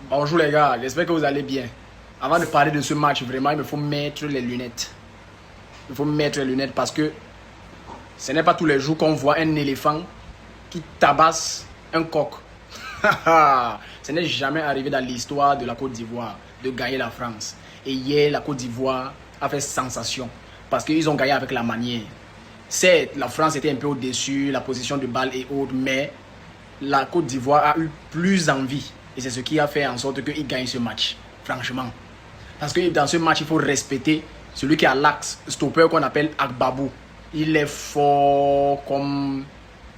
Bonjour les gars, j'espère que vous allez bien. Avant de parler de ce match, vraiment, il me faut mettre les lunettes. Il faut mettre les lunettes parce que ce n'est pas tous les jours qu'on voit un éléphant qui tabasse un coq. Ce n'est jamais arrivé dans l'histoire de la Côte d'Ivoire de gagner la France. Et hier, la Côte d'Ivoire a fait sensation parce qu'ils ont gagné avec la manière. Certes, la France était un peu au-dessus, la position de balle et autres, mais la Côte d'Ivoire a eu plus envie. Et c'est ce qui a fait en sorte qu'ils gagnent ce match, franchement. Parce que dans ce match, il faut respecter celui qui a l'axe stopper qu'on appelle Agbabou. Il est fort comme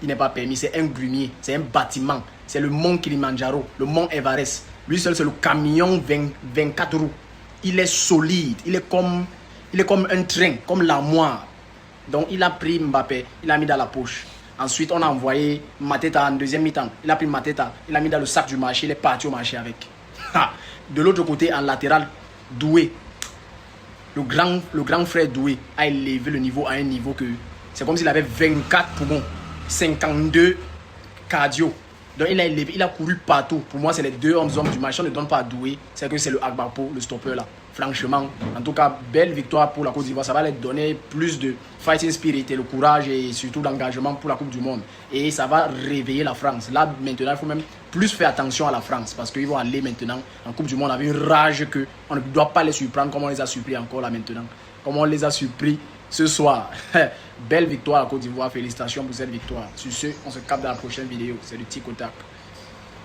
il n'est pas permis. C'est un grumier, c'est un bâtiment. C'est le mont Kilimanjaro, le mont Everest. Lui seul, c'est le camion 24 roues. Il est solide, il est comme un train, comme l'armoire. Donc il a pris Mbappé, il l'a mis dans la poche. Ensuite, on a envoyé Mateta en deuxième mi-temps. Il a pris Mateta, il l'a mis dans le sac du marché, il est parti au marché avec. De l'autre côté, en latéral, Doué. Le grand frère Doué a élevé le niveau à un niveau que c'est comme s'il avait 24 poumons, 52 cardio. Donc il a élevé, il a couru partout. Pour moi, c'est les deux hommes du match. On ne donne pas à Doué, c'est que c'est le Agbagbo, le stopper là. Franchement, en tout cas, belle victoire pour la Côte d'Ivoire. Ça va leur donner plus de fighting spirit et le courage et surtout l'engagement pour la Coupe du Monde. Et ça va réveiller la France. Là, maintenant, il faut même plus faire attention à la France parce qu'ils vont aller maintenant en Coupe du Monde avec une rage qu'on ne doit pas les surprendre comme on les a surpris encore là maintenant. Comme on les a surpris ce soir. Belle victoire à la Côte d'Ivoire. Félicitations pour cette victoire. Sur ce, on se capte dans la prochaine vidéo. C'est du Tic au Tac.